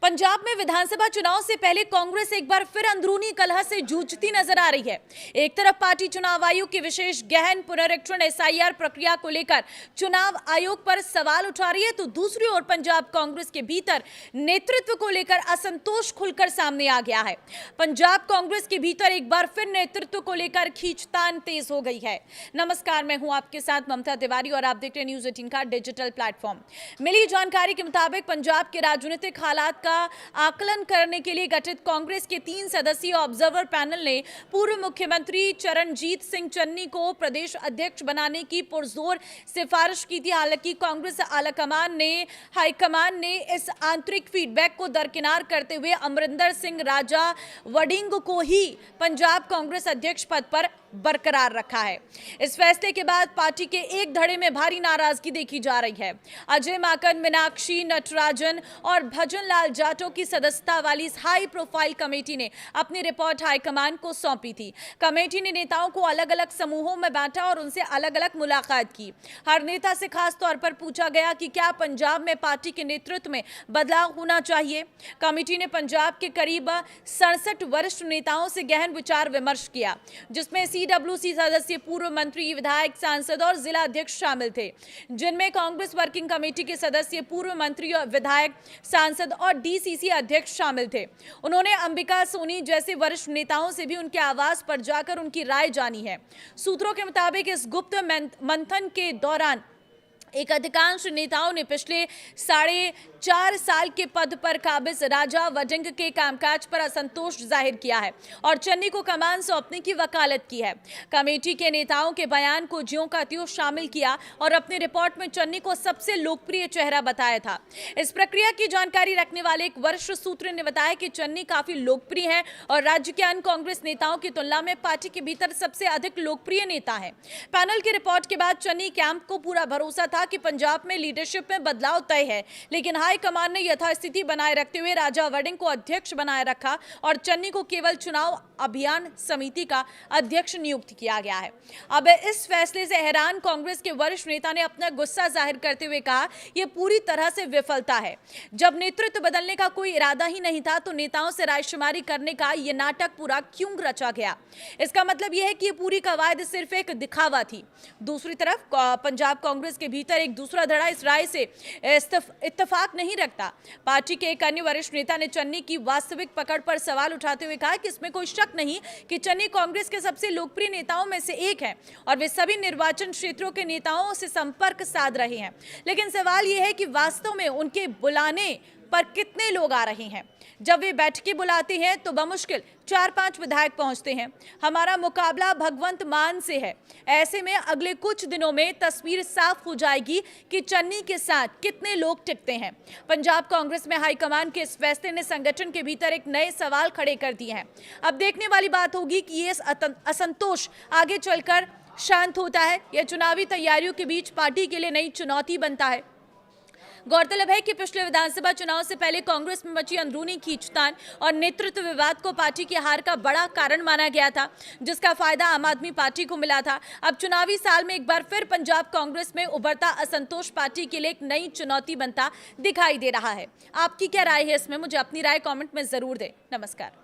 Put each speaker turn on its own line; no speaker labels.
पंजाब में विधानसभा चुनाव से पहले कांग्रेस एक बार फिर अंदरूनी कलह से जूझती नजर आ रही है। एक तरफ पार्टी चुनाव आयोग की विशेष गहन पुनरीक्षण एसआईआर प्रक्रिया को लेकर चुनाव आयोग पर सवाल उठा रही है, तो दूसरी ओर पंजाब कांग्रेस के भीतर नेतृत्व को लेकर असंतोष खुलकर सामने आ गया है। पंजाब कांग्रेस के भीतर एक बार फिर नेतृत्व को लेकर खींचतान तेज हो गई है। नमस्कार, मैं हूं आपके साथ ममता तिवारी और आप देख रहे हैं न्यूज़ 18 का डिजिटल प्लेटफॉर्म। मिली जानकारी के मुताबिक पंजाब के राजनीतिक हालात का आकलन करने के लिए गठित कांग्रेस के 3 सदस्यीय ऑब्जर्वर पैनल ने पूर्व मुख्यमंत्री चरणजीत सिंह चन्नी को प्रदेश अध्यक्ष बनाने की पुरजोर सिफारिश की थी। हालांकि कांग्रेस हाईकमान ने इस आंतरिक फीडबैक को दरकिनार करते हुए अमरिंदर सिंह राजा वडिंग को ही पंजाब कांग्रेस अध्यक्ष पद पर बरकरार रखा है। इस फैसले के बाद पार्टी के एक धड़े में भारी नाराजगी देखी जा रही है। अजय माकन, मीनाक्षी नटराजन और भजन लाल जाटव की सदस्यता वाली इस हाई प्रोफाइल कमेटी ने अपनी रिपोर्ट हाईकमान को सौंपी थी। कमेटी ने नेताओं को अलग अलग समूहों में बांटा और उनसे अलग अलग मुलाकात की। हर नेता से खास तौर पर पूछा गया कि क्या पंजाब में पार्टी के नेतृत्व में बदलाव होना चाहिए। कमेटी ने पंजाब के करीब 67 वरिष्ठ नेताओं से गहन विचार विमर्श किया, जिसमें सीडब्ल्यूसी सदस्य, पूर्व मंत्री, विधायक, सांसद और जिला अध्यक्ष शामिल थे, जिनमें कांग्रेस वर्किंग कमेटी के सदस्य, पूर्व मंत्री और विधायक, सांसद और डीसीसी अध्यक्ष शामिल थे। उन्होंने अंबिका सोनी जैसे वरिष्ठ नेताओं से भी उनके आवास पर जाकर उनकी राय जानी है। सूत्रों के मुताबिक इस गुप्त मंथन के दौरान एक अधिकांश नेताओं ने पिछले 4.5 साल के पद पर काबिज राजा वडिंग के कामकाज पर असंतोष जाहिर किया है और चन्नी को कमान सौंपने की वकालत की है। कमेटी के नेताओं के बयान को ज्यों का त्यों शामिल किया और अपनी रिपोर्ट में चन्नी को सबसे लोकप्रिय चेहरा बताया था। इस प्रक्रिया की जानकारी रखने वाले एक वरिष्ठ सूत्र ने बताया कि चन्नी काफी लोकप्रिय है और राज्य के अन्य कांग्रेस नेताओं की तुलना में पार्टी के भीतर सबसे अधिक लोकप्रिय नेता है। पैनल की रिपोर्ट के बाद चन्नी कैंप को पूरा भरोसा था कि पंजाब में लीडरशिप में बदलाव तय है, लेकिन हाईकमान ने यथास्थिति बनाए रखते हुए राजा वडिंग को अध्यक्ष बनाए रखा और चन्नी को केवल चुनाव अभियान समिति का अध्यक्ष नियुक्त किया गया है। अब इस फैसले से हैरान कांग्रेस के वरिष्ठ नेता ने अपना गुस्सा जाहिर करते हुए कहा, यह पूरी तरह से विफलता है। जब नेतृत्व बदलने का कोई इरादा ही नहीं था तो नेताओं से रायशुमारी करने का यह नाटक पूरा क्यों रचा गया? इसका मतलब यह है कि यह पूरी कवायद सिर्फ एक दिखावा थी। दूसरी तरफ पंजाब कांग्रेस के भीतर एक दूसरा धड़ा इस राय से इत्तेफाक नहीं रखता। पार्टी के एक अन्य वरिष्ठ नेता ने चन्नी की वास्तविक पकड़ पर सवाल उठाते हुए कहा कि इसमें कोई शक नहीं कि चन्नी कांग्रेस के सबसे लोकप्रिय नेताओं में से एक है और वे सभी निर्वाचन क्षेत्रों के नेताओं से संपर्क साध रहे हैं। लेकिन सवाल यह है कि वास्तव में उनके बुलाने पर कितने लोग आ रहे हैं। जब वे बैठकें बुलाते हैं तो बमुश्किल 4-5 विधायक पहुंचते हैं। हमारा मुकाबला भगवंत मान से है। ऐसे में अगले कुछ दिनों में तस्वीर साफ हो जाएगी कि चन्नी के साथ कितने लोग टिकते हैं। पंजाब कांग्रेस में हाईकमान के इस फैसले ने संगठन के भीतर एक नए सवाल खड़े कर दिए हैं। अब देखने वाली बात होगी कि ये असंतोष आगे चलकर शांत होता है या चुनावी तैयारियों के बीच पार्टी के लिए नई चुनौती बनता है। गौरतलब है कि पिछले विधानसभा चुनाव से पहले कांग्रेस में मची अंदरूनी खींचतान और नेतृत्व विवाद को पार्टी की हार का बड़ा कारण माना गया था, जिसका फायदा आम आदमी पार्टी को मिला था। अब चुनावी साल में एक बार फिर पंजाब कांग्रेस में उभरता असंतोष पार्टी के लिए एक नई चुनौती बनता दिखाई दे रहा है। आपकी क्या राय है इसमें? मुझे अपनी राय कॉमेंट में जरूर दें। नमस्कार।